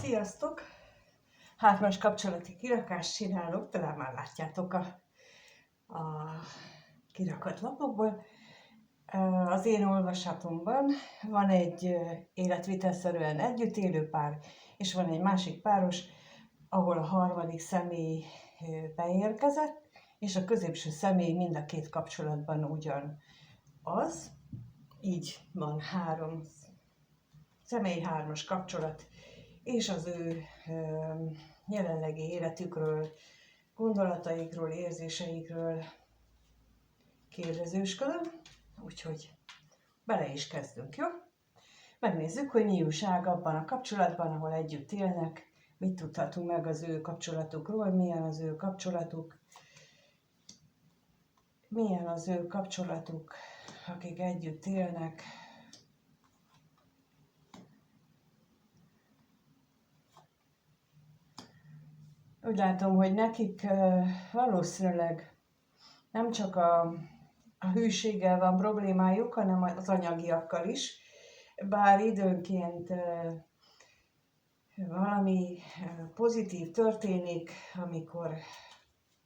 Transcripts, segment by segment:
Sziasztok! Hármas kapcsolati kirakást csinálok, talán már látjátok a kirakat lapokból. Az én olvasatomban van egy életvitelszerűen együtt élő pár, és van egy másik páros, ahol a harmadik személy beérkezett, és a középső személy mind a két kapcsolatban ugyanaz. Így van három személy, hármas kapcsolat, és az ő jelenlegi életükről, gondolataikról, érzéseikről kérdezősködöm, úgyhogy bele is kezdünk, jó? Megnézzük, hogy mi újság abban a kapcsolatban, ahol együtt élnek, mit tudhatunk meg az ő kapcsolatukról, milyen az ő kapcsolatuk, akik együtt élnek. Úgy látom, hogy nekik valószínűleg nem csak a hűséggel van problémájuk, hanem az anyagiakkal is. Bár időnként valami pozitív történik,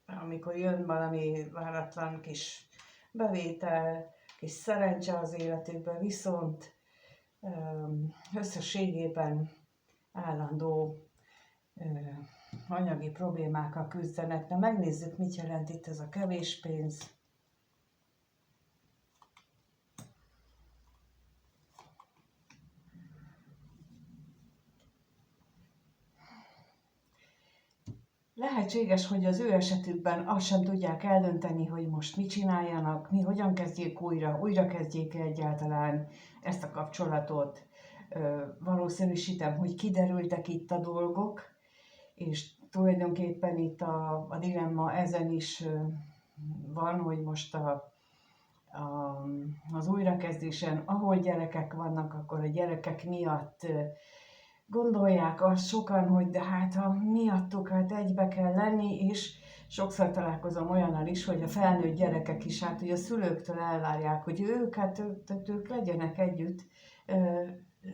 amikor jön valami váratlan kis bevétel, kis szerencse az életükben, viszont összességében állandó anyagi problémákkal küzdenek. Na, megnézzük, mit jelent itt ez a kevés pénz. Lehetséges, hogy az ő esetükben azt sem tudják eldönteni, hogy most mit csináljanak, hogyan kezdjék újra kezdjék egyáltalán ezt a kapcsolatot. Valószínűsítem, hogy kiderültek itt a dolgok, és tulajdonképpen itt a dilemma ezen is van, hogy most az újrakezdésen, ahol gyerekek vannak, akkor a gyerekek miatt gondolják azt sokan, hogy de hát ha miattuk, hát egybe kell lenni, és sokszor találkozom olyannal is, hogy a felnőtt gyerekek is, hát ugye a szülőktől elvárják, hogy ők legyenek együtt,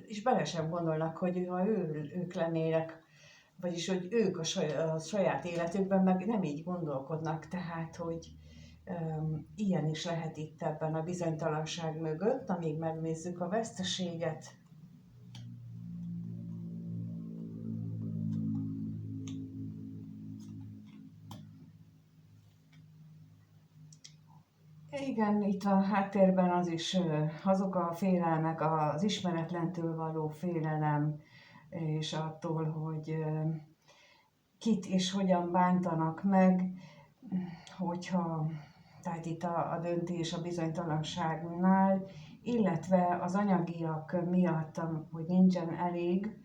és bele sem gondolnak, hogy ha ők lennének, vagyis hogy ők a saját életükben meg nem így gondolkodnak, tehát hogy ilyen is lehet itt ebben a bizonytalanság mögött, amíg megnézzük a veszteséget. Igen, itt a háttérben az is, azok a félelmek, az ismeretlentől való félelem, és attól, hogy kit és hogyan bántanak meg, tehát itt a döntés a bizonytalanságnál, illetve az anyagiak miatt, hogy nincsen elég,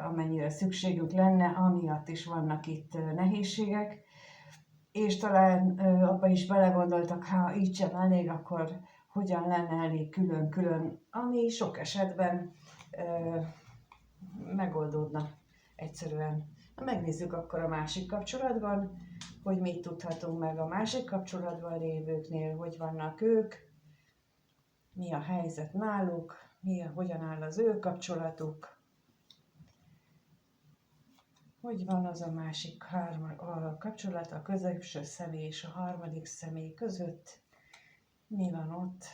amennyire szükségük lenne, amiatt is vannak itt nehézségek, és talán abba is belegondoltak, ha így sem elég, akkor hogyan lenne elég külön-külön, ami sok esetben megoldódna egyszerűen. Megnézzük akkor a másik kapcsolatban, hogy mit tudhatunk meg a másik kapcsolatban lévőknél, hogy vannak ők, mi a helyzet náluk, hogyan áll az ő kapcsolatuk, hogy van az a másik a kapcsolat a középső személy és a harmadik személy között, mi van ott.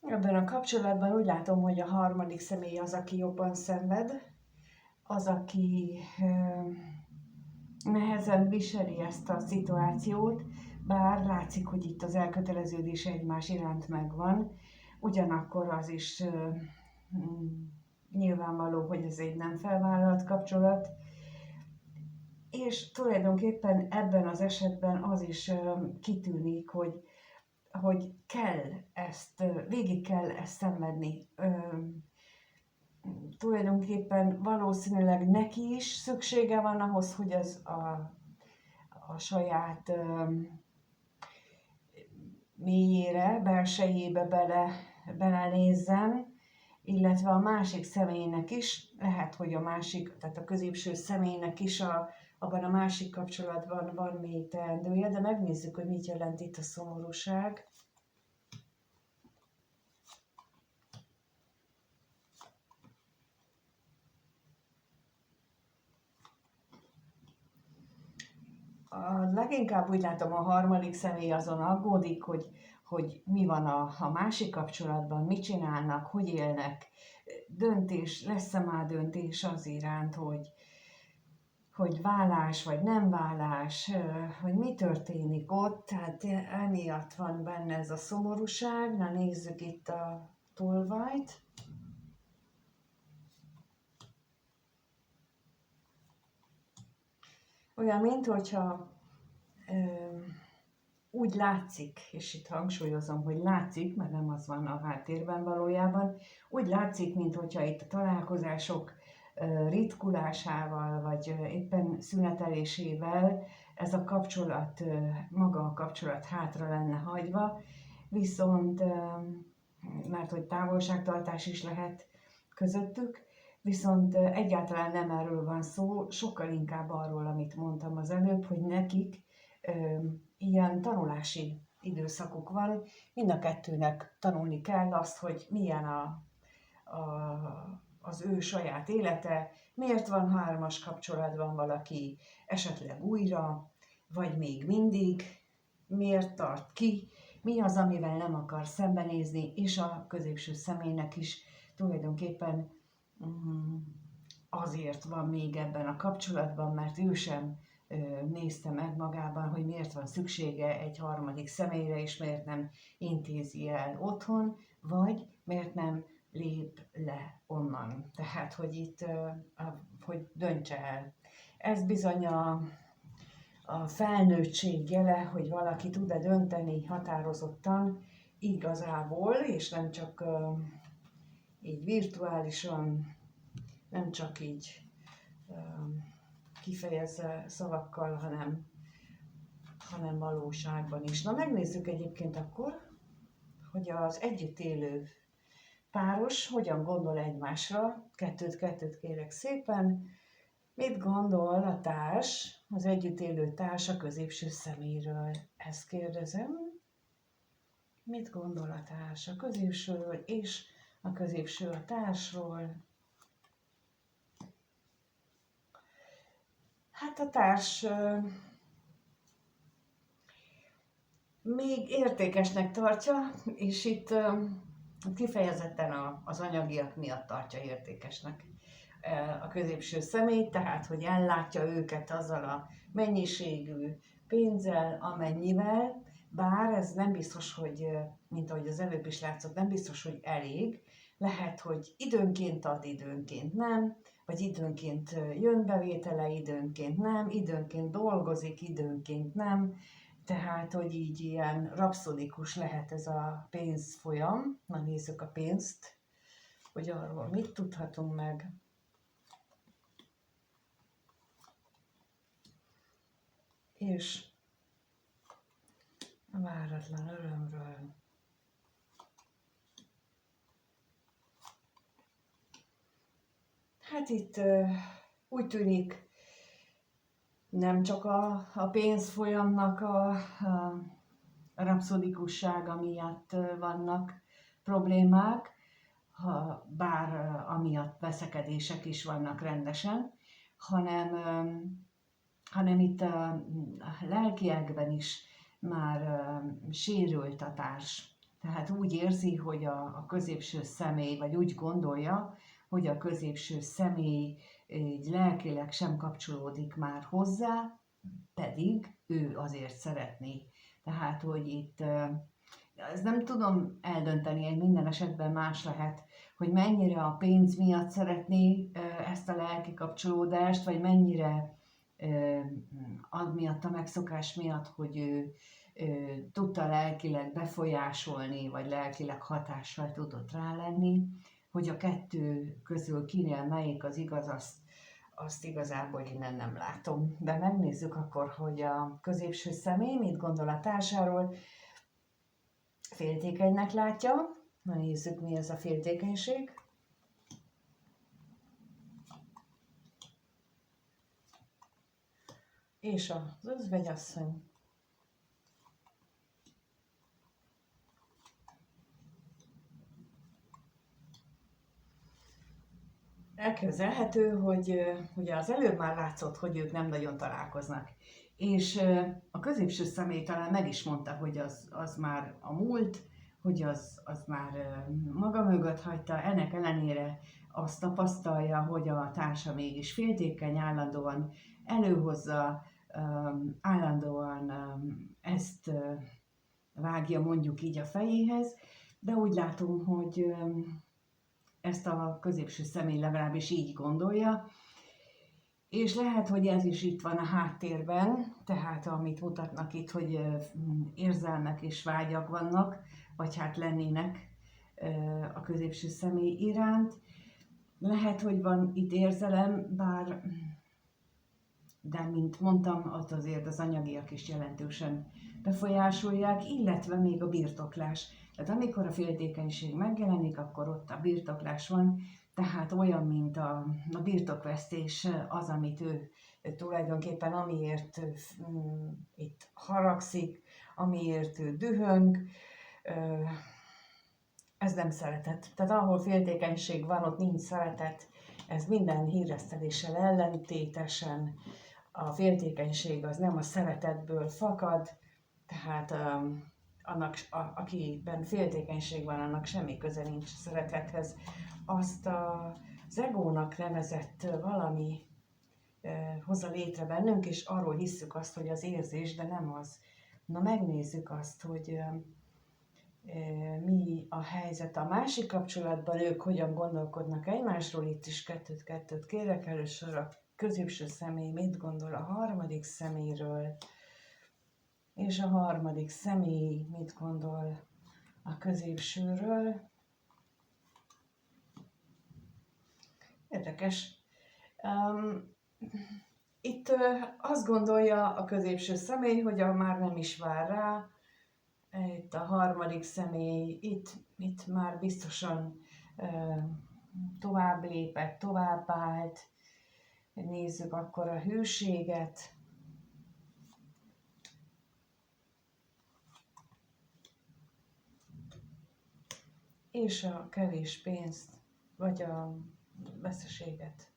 Ebben a kapcsolatban úgy látom, hogy a harmadik személy az, aki jobban szenved, az, aki nehezen viseli ezt a szituációt, bár látszik, hogy itt az elköteleződés egymás iránt megvan, ugyanakkor az is nyilvánvaló, hogy ez egy nem felvállalt kapcsolat, és tulajdonképpen ebben az esetben az is kitűnik, hogy végig kell ezt szenvedni. Tulajdonképpen valószínűleg neki is szüksége van ahhoz, hogy az a saját mélyére, belsejébe belenézzen, illetve a másik személynek is, lehet, hogy tehát a középső személynek is a abban a másik kapcsolatban van még teendője, de megnézzük, hogy mit jelent itt a szomorúság. Leginkább úgy látom, a harmadik személy azon aggódik, hogy mi van a másik kapcsolatban, mit csinálnak, hogy élnek. Döntés, lesz-e már döntés az iránt, hogy vállás vagy nem vállás, hogy mi történik ott, tehát emiatt van benne ez a szomorúság. Na nézzük itt a tolvajt. Olyan, minthogyha úgy látszik, és itt hangsúlyozom, hogy látszik, mert nem az van a háttérben valójában, úgy látszik, minthogyha itt a találkozások ritkulásával, vagy éppen szünetelésével ez a kapcsolat, maga a kapcsolat hátra lenne hagyva, viszont, mert hogy távolságtartás is lehet közöttük, viszont egyáltalán nem erről van szó, sokkal inkább arról, amit mondtam az előbb, hogy nekik ilyen tanulási időszakuk van, mind a kettőnek tanulni kell azt, hogy milyen az ő saját élete, miért van hármas kapcsolatban valaki esetleg újra, vagy még mindig, miért tart ki, mi az, amivel nem akar szembenézni, és a középső személynek is tulajdonképpen azért van még ebben a kapcsolatban, mert ő sem nézte meg magában, hogy miért van szüksége egy harmadik személyre, és miért nem intézi el otthon, vagy miért nem lép le onnan. Tehát, hogy itt, hogy döntse el. Ez bizony a felnőttség jele, hogy valaki tud-e dönteni határozottan, igazából, és nem csak így virtuálisan, nem csak így kifejezve szavakkal, hanem valóságban is. Na megnézzük egyébként akkor, hogy az együtt élő páros hogyan gondol egymásra. Kettőt kérek szépen. Mit gondol a társ, az együtt élő társ a középső szeméről? Ezt kérdezem. Mit gondol a társ a középsőről és a középső a társról? Hát a társ még értékesnek tartja, és itt kifejezetten az anyagiak miatt tartja értékesnek a középső személy, tehát hogy ellátja őket azzal a mennyiségű pénzzel, amennyivel, bár ez nem biztos, hogy, mint ahogy az előbb is látszott, nem biztos, hogy elég. Lehet, hogy időnként ad, időnként nem, vagy időnként jön bevétele, időnként nem, időnként dolgozik, időnként nem. Tehát, hogy így ilyen rapszodikus lehet ez a pénzfolyam. Na nézzük a pénzt, hogy arról mit tudhatunk meg. És a váratlan örömről. Hát itt úgy tűnik, nem csak a pénzfolyamnak a rapszodikussága miatt vannak problémák, bár amiatt veszekedések is vannak rendesen, hanem itt a lelkiekben is már sérült a társ. Tehát úgy érzi, hogy a középső személy, vagy úgy gondolja, hogy a középső személy így lelkileg sem kapcsolódik már hozzá, pedig ő azért szeretné. Tehát, hogy itt, ezt nem tudom eldönteni, egy minden esetben más lehet, hogy mennyire a pénz miatt szeretné ezt a lelki kapcsolódást, vagy mennyire miatt a megszokás miatt, hogy ő tudta lelkileg befolyásolni, vagy lelkileg hatással tudott rá lenni, hogy a kettő közül kinél melyik az igaz, azt igazából innen nem látom. De megnézzük akkor, hogy a középső személy mit gondol a társáról. Féltékenynek látja. Na nézzük, mi ez a féltékenység. és az özvegyasszony. Elképzelhető, hogy ugye az előbb már látszott, hogy ők nem nagyon találkoznak. És a középső személy talán meg is mondta, hogy az már a múlt, hogy az már maga mögött hagyta, ennek ellenére azt tapasztalja, hogy a társa mégis féltékeny, állandóan előhozza, állandóan ezt vágja mondjuk így a fejéhez, de úgy látom, hogy ezt a középső személy legalábbis így gondolja, és lehet, hogy ez is itt van a háttérben, tehát amit mutatnak itt, hogy érzelmek és vágyak vannak, vagy hát lennének a középső személy iránt. Lehet, hogy van itt érzelem, de mint mondtam, ott azért az anyagiak is jelentősen befolyásolják, illetve még a birtoklás. Tehát amikor a féltékenység megjelenik, akkor ott a birtoklás van, tehát olyan, mint a birtokvesztés az, amit ő tulajdonképpen amiért itt haragszik, amiért ő dühöng, ez nem szeretet. Tehát ahol féltékenység van, ott nincs szeretet, ez minden híreszteléssel ellentétesen. A féltékenység az nem a szeretetből fakad, tehát akiben féltékenység van, annak semmi köze nincs szeretethez. Azt az egónak nevezett valami hozza létre bennünk, és arról hisszük azt, hogy az érzés, de nem az. Na megnézzük azt, hogy mi a helyzet a másik kapcsolatban, ők hogyan gondolkodnak egymásról, itt is kettőt kérek, először a középső személy mit gondol a harmadik személyről, és a harmadik személy mit gondol a középsőről. Érdekes. Itt azt gondolja a középső személy, hogy már nem is vár rá, itt a harmadik személy, itt már biztosan tovább lépett, tovább állt. Nézzük akkor a hűséget. És a kevés pénzt, vagy a veszteséget.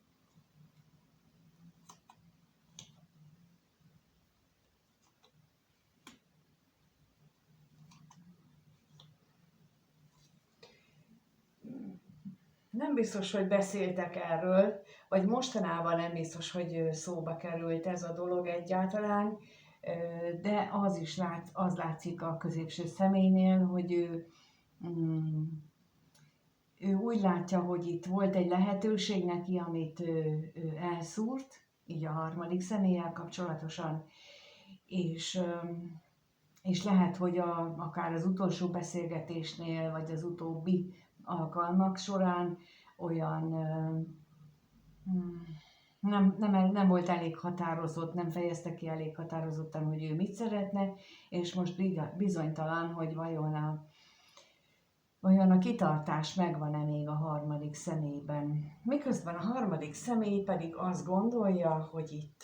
Nem biztos, hogy beszéltek erről, vagy mostanában nem biztos, hogy szóba került ez a dolog egyáltalán, de az látszik a középső személynél, hogy ő úgy látja, hogy itt volt egy lehetőség neki, amit ő elszúrt, így a harmadik személlyel kapcsolatosan, és lehet, hogy akár az utolsó beszélgetésnél, vagy az utóbbi alkalmak során olyan nem volt elég határozott, nem fejezte ki elég határozottan, hogy ő mit szeretne, és most bizonytalan, hogy vajon a kitartás megvan-e még a harmadik személyben. Miközben a harmadik személy pedig azt gondolja, hogy itt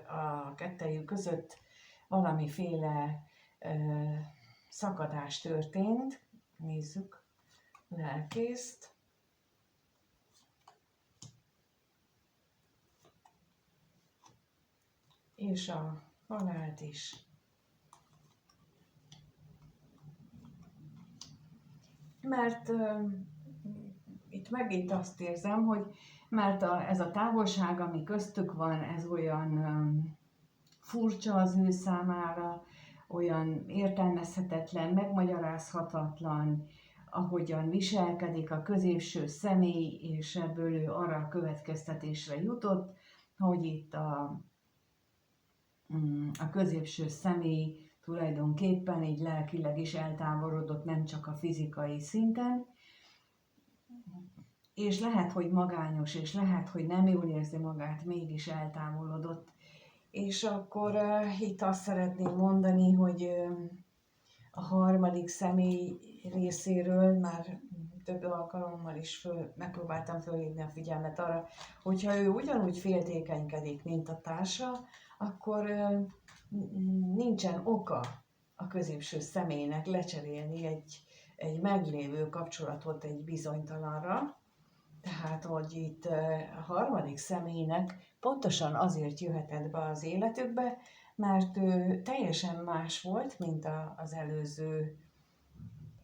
a kettejük között valamiféle szakadás történt. Nézzük lelkészt. És a halált is. Mert itt megint azt érzem, hogy mert ez a távolság, ami köztük van, ez olyan furcsa az ő számára, olyan értelmezhetetlen, megmagyarázhatatlan, ahogyan viselkedik a középső személy, és ebből ő arra a következtetésre jutott, hogy itt a középső személy tulajdonképpen így lelkileg is eltávolodott, nem csak a fizikai szinten, és lehet, hogy magányos, és lehet, hogy nem jól érzi magát, mégis eltávolodott. És akkor itt azt szeretném mondani, hogy a harmadik személy részéről már több alkalommal is megpróbáltam fölhívni a figyelmet arra, hogyha ő ugyanúgy féltékenykedik, mint a társa, akkor nincsen oka a középső személynek lecserélni egy meglévő kapcsolatot egy bizonytalanra. Tehát, hogy itt a harmadik személynek pontosan azért jöhetett be az életükbe, mert ő teljesen más volt, mint az előző,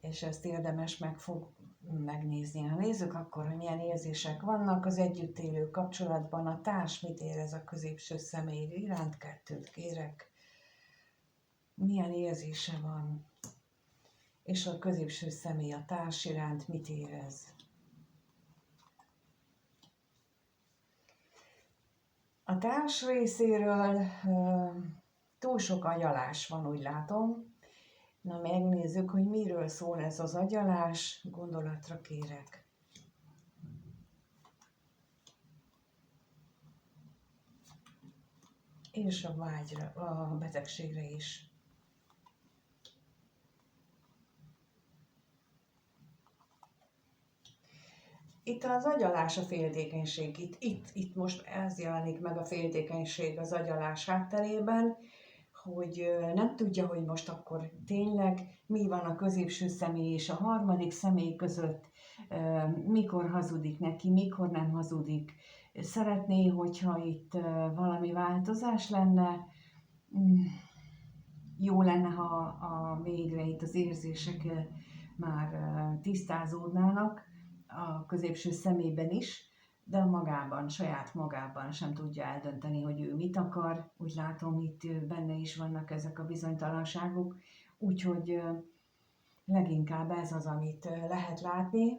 és ezt érdemes megnézni. Ha nézzük akkor, hogy milyen érzések vannak az együtt élő kapcsolatban, a társ mit érez a középső személy iránt, 2 kérek, milyen érzése van, és a középső személy a társ iránt mit érez. A társ részéről túl sok agyalás van, úgy látom. Na, megnézzük, hogy miről szól ez az agyalás, gondolatra kérek. És a vágyra, a betegségre is. Itt az agyalás, a féltékenység, itt most ez jelenik meg, a féltékenység az agyalás hátterében, hogy nem tudja, hogy most akkor tényleg mi van a középső személy és a harmadik személy között, mikor hazudik neki, mikor nem hazudik. Szeretné, hogyha itt valami változás lenne, jó lenne, ha végre itt az érzések már tisztázódnának a középső személyben is, de magában, saját magában sem tudja eldönteni, hogy ő mit akar. Úgy látom, itt benne is vannak ezek a bizonytalanságok, úgyhogy leginkább ez az, amit lehet látni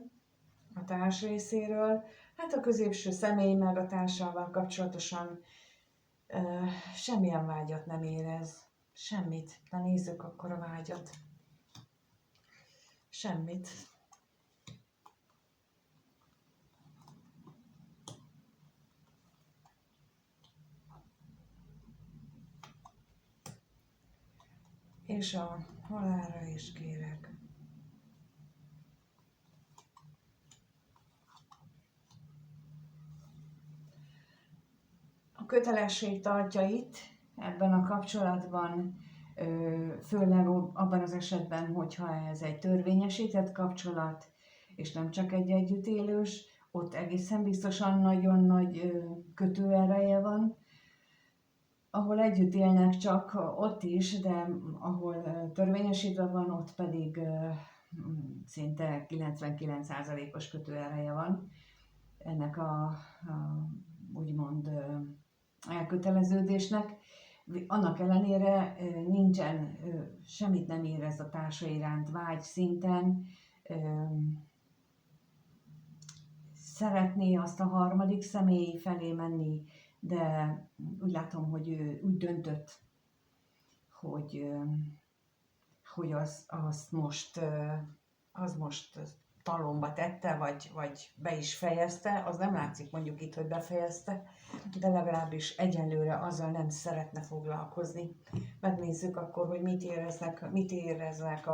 a társ részéről. Hát a középső személy meg a társával kapcsolatosan semmilyen vágyat nem érez. Semmit. Na nézzük akkor a vágyat. Semmit. És a halálra is kérek. A kötelesség tartja itt, ebben a kapcsolatban, főleg abban az esetben, hogyha ez egy törvényesített kapcsolat, és nem csak egy együttélős, ott egészen biztosan nagyon nagy kötőereje van. Ahol együtt élnek csak, ott is, de ahol törvényesítve van, ott pedig szinte 99%-os kötőereje van ennek a úgymond elköteleződésnek. Annak ellenére nincsen, semmit nem érez a társa iránt vágy szinten, szeretné azt a harmadik személy felé menni, de úgy látom, hogy ő úgy döntött, hogy az most talomba tette, vagy be is fejezte. Az nem látszik mondjuk itt, hogy befejezte, de legalábbis egyelőre azzal nem szeretne foglalkozni. Megnézzük akkor, hogy mit éreznek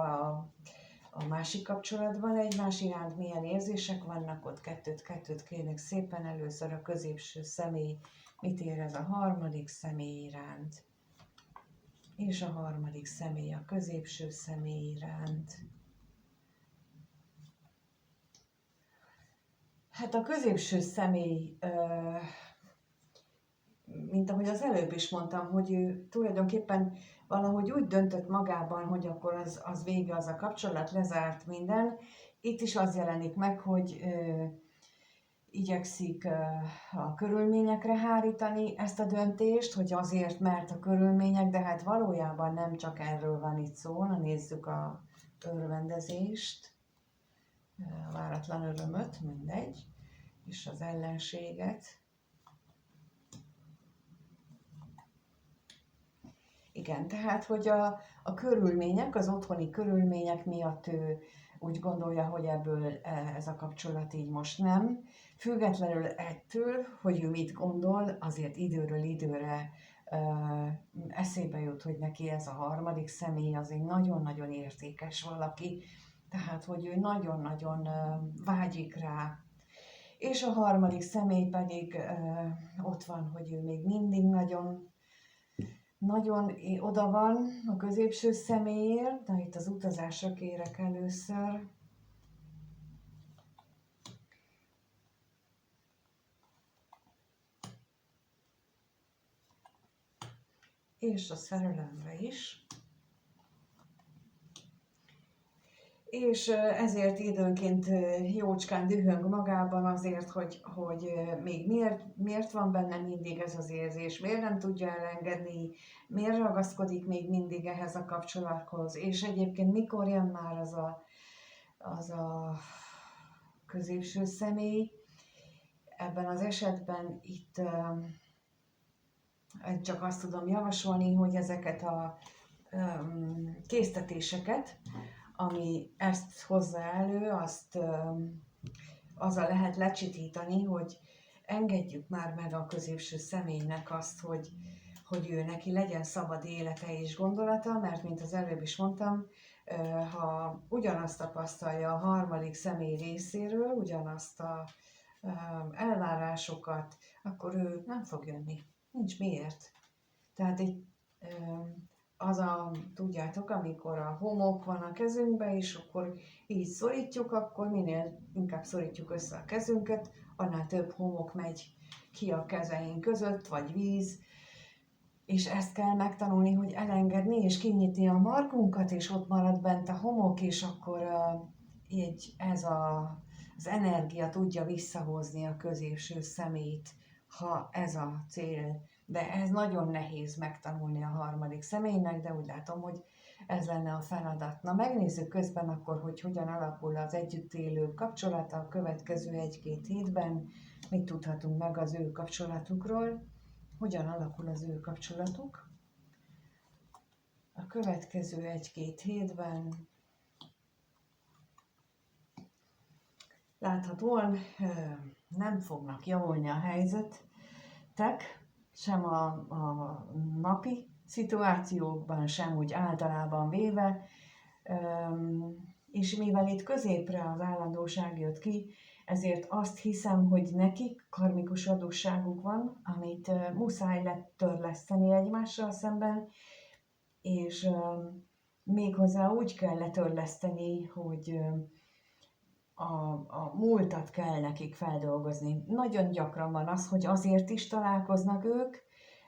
a másik kapcsolatban egymás iránt, milyen érzések vannak, ott kettőt kérnek szépen. Először a középső személy mit érez a harmadik személy iránt, és a harmadik személy a középső személy iránt. Hát a középső személy, mint ahogy az előbb is mondtam, hogy ő tulajdonképpen valahogy úgy döntött magában, hogy akkor az vége, az a kapcsolat, lezárt minden. Itt is az jelenik meg, hogy igyekszik a körülményekre hárítani ezt a döntést, hogy azért, mert a körülmények, de hát valójában nem csak erről van itt szó. Na, nézzük a örvendezést, a váratlan örömöt, mindegy, és az ellenséget. Igen, tehát, hogy a körülmények, az otthoni körülmények miatt ő úgy gondolja, hogy ebből ez a kapcsolat így most nem. Függetlenül ettől, hogy ő mit gondol, azért időről időre eszébe jut, hogy neki ez a harmadik személy az egy nagyon-nagyon értékes valaki, Tehát, hogy ő nagyon-nagyon vágyik rá. És a harmadik személy pedig ott van, hogy ő még mindig nagyon oda van a középső személyért, de itt az utazásra kérek először. És a szerelemre is. És ezért időnként jócskán dühöng magában azért, hogy még miért van benne mindig ez az érzés, miért nem tudja elengedni, miért ragaszkodik még mindig ehhez a kapcsolathoz, és egyébként mikor jön már az a középső személy. Ebben az esetben itt csak azt tudom javasolni, hogy ezeket a késztetéseket, ami ezt hozza elő, azzal lehet lecsitítani, hogy engedjük már meg a középső személynek azt, hogy ő neki legyen szabad élete és gondolata, mert mint az előbb is mondtam, ha ugyanazt tapasztalja a harmadik személy részéről, ugyanazt a elvárásokat, akkor ő nem fog jönni. Nincs miért. Tehát itt tudjátok, amikor a homok van a kezünkbe, és akkor így szorítjuk, akkor minél inkább szorítjuk össze a kezünket, annál több homok megy ki a kezeink között, vagy víz, és ezt kell megtanulni, hogy elengedni, és kinyitni a markunkat, és ott marad bent a homok, és akkor így az energia tudja visszahozni a középső szemét, ha ez a cél. De ez nagyon nehéz megtanulni a harmadik személynek, de úgy látom, hogy ez lenne a feladat. Na, megnézzük közben akkor, hogy hogyan alakul az együtt élő kapcsolata a következő 1-2 hétben, mit tudhatunk meg az ő kapcsolatukról, hogyan alakul az ő kapcsolatuk. A következő 1-2 hétben láthatóan nem fognak javulni a helyzetek, sem a napi szituációkban, sem úgy általában véve, és mivel itt középre az állandóság jött ki, ezért azt hiszem, hogy nekik karmikus adósságuk van, amit muszáj letörleszteni egymással szemben, és méghozzá úgy kell letörleszteni, hogy a múltat kell nekik feldolgozni. Nagyon gyakran van az, hogy azért is találkoznak ők,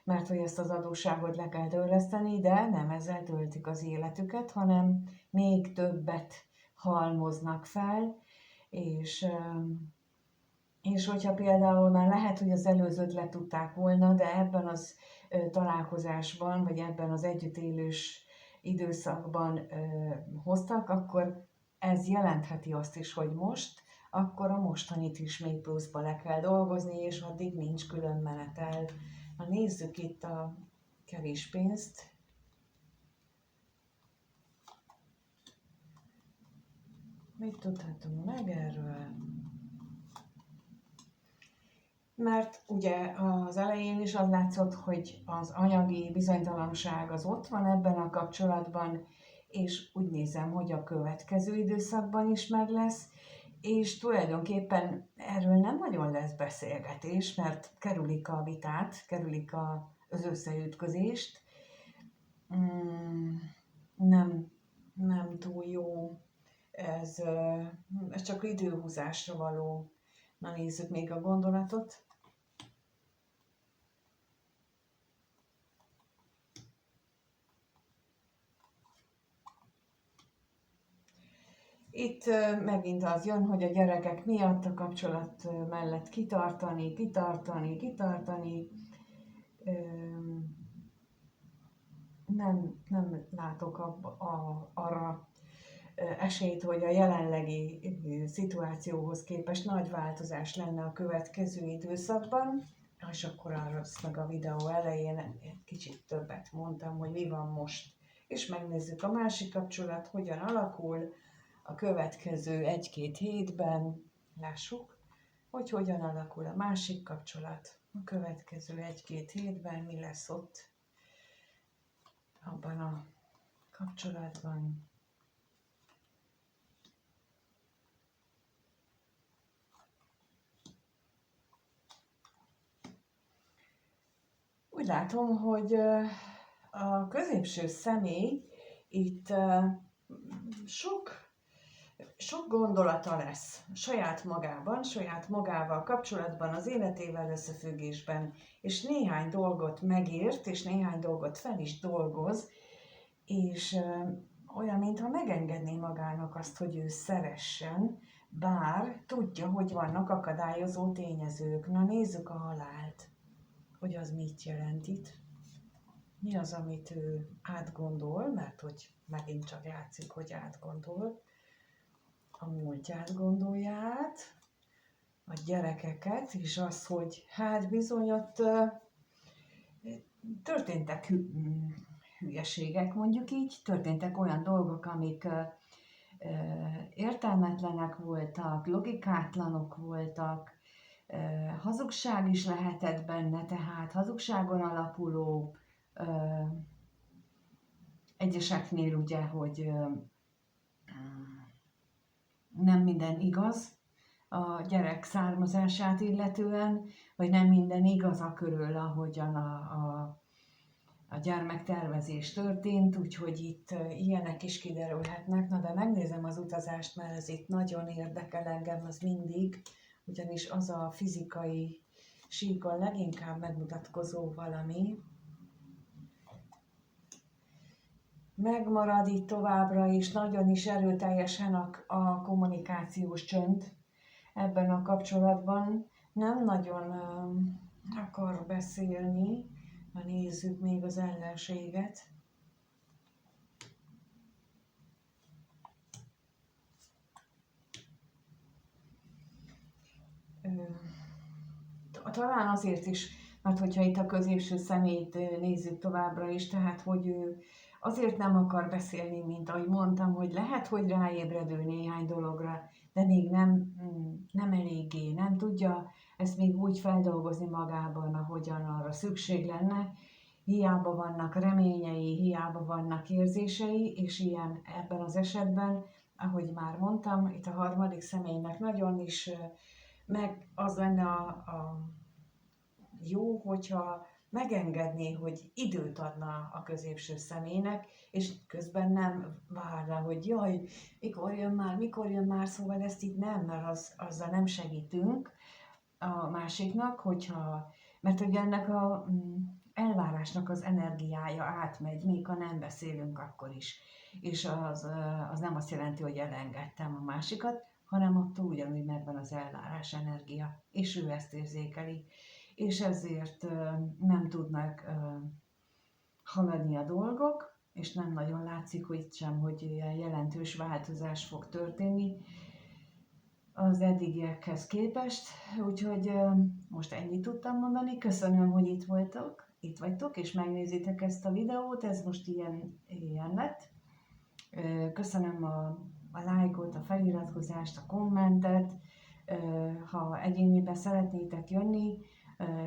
mert hogy ezt az adósságot le kell törleszteni, de nem ezzel töltik az életüket, hanem még többet halmoznak fel, és hogyha például már lehet, hogy az előzőt le tudták volna, de ebben az találkozásban, vagy ebben az együttélős időszakban hoztak, akkor ez jelentheti azt is, hogy most, akkor a mostanit is még pluszba le kell dolgozni, és addig nincs külön menetel. Na, nézzük itt a kevés pénzt. Mit tudhatunk meg erről? Mert ugye az elején is az látszott, hogy az anyagi bizonytalanság az ott van ebben a kapcsolatban, és úgy nézem, hogy a következő időszakban is meg lesz, és tulajdonképpen erről nem nagyon lesz beszélgetés, mert kerülik a vitát, kerülik az összeütközést. Nem túl jó, ez csak időhúzásra való. Na, nézzük még a gondolatot. Itt megint az jön, hogy a gyerekek miatt a kapcsolat mellett kitartani. Nem látok arra esélyt, hogy a jelenlegi szituációhoz képest nagy változás lenne a következő időszakban, és akkor arra meg a videó elején egy kicsit többet mondtam, hogy mi van most. És megnézzük a másik kapcsolat, hogyan alakul a következő 1-2 hétben. Lássuk, hogy hogyan alakul a másik kapcsolat a következő 1-2 hétben, mi lesz ott abban a kapcsolatban. úgy látom, hogy a középső személy itt sok gondolata lesz saját magában, saját magával kapcsolatban, az életével összefüggésben, és néhány dolgot megért, és néhány dolgot fel is dolgoz, és olyan, mintha megengedné magának azt, hogy ő szeressen, bár tudja, hogy vannak akadályozó tényezők. Na nézzük a halált, hogy az mit jelent itt. Mi az, amit ő átgondol, mert hogy megint csak látszik, hogy átgondol. A múltját gondolja át, a gyerekeket, és az, hogy hát bizony ott történtek hülyeségek, mondjuk így, történtek olyan dolgok, amik értelmetlenek voltak, logikátlanok voltak, hazugság is lehetett benne, tehát hazugságon alapuló, egyeseknél ugye, hogy nem minden igaz a gyerek származását illetően, vagy nem minden igaz a körül, ahogyan a gyermektervezés történt, úgyhogy itt ilyenek is kiderülhetnek. Na de megnézem az utazást, mert ez itt nagyon érdekel engem, az mindig, ugyanis az a fizikai síkon leginkább megmutatkozó valami. Megmarad itt továbbra is nagyon is erőteljesen a kommunikációs csönd ebben a kapcsolatban. Nem nagyon akar beszélni. Na nézzük még az ellenséget. Talán azért is, mert hogyha itt a középső személyt nézzük továbbra is, tehát hogy ő azért nem akar beszélni, mint ahogy mondtam, hogy lehet, hogy ráébredő néhány dologra, de még nem eléggé, nem tudja ezt még úgy feldolgozni magában, ahogyan arra szükség lenne. Hiába vannak reményei, hiába vannak érzései, és ilyen ebben az esetben, ahogy már mondtam, itt a harmadik személynek nagyon is meg az lenne a jó, hogyha megengedné, hogy időt adna a középső személynek, és közben nem várna, hogy jaj, mikor jön már, szóval ezt itt nem, mert azzal nem segítünk a másiknak, mert ugye ennek a elvárásnak az energiája átmegy, még ha nem beszélünk akkor is. És az nem azt jelenti, hogy elengedtem a másikat, hanem attól ugyanúgy megvan az elvárás energia, és ő ezt érzékeli. És ezért nem tudnak haladni a dolgok, és nem nagyon látszik, hogy itt sem, hogy ilyen jelentős változás fog történni az eddigiekhez képest. Úgyhogy most ennyit tudtam mondani. Köszönöm, hogy itt vagytok, és megnézitek ezt a videót. Ez most ilyen lett. Köszönöm a lájkot, a feliratkozást, a kommentet. Ha egyéniben szeretnétek jönni,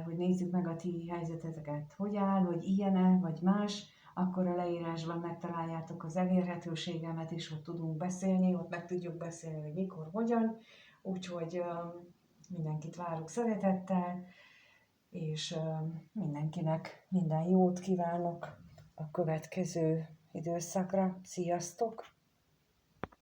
hogy nézzük meg a ti helyzeteteket, hogy áll, hogy ilyen-e, vagy más, akkor a leírásban megtaláljátok az elérhetőségemet, és ott tudunk beszélni, ott meg tudjuk beszélni, hogy mikor, hogyan. Úgyhogy mindenkit várok szeretettel, és mindenkinek minden jót kívánok a következő időszakra. Sziasztok!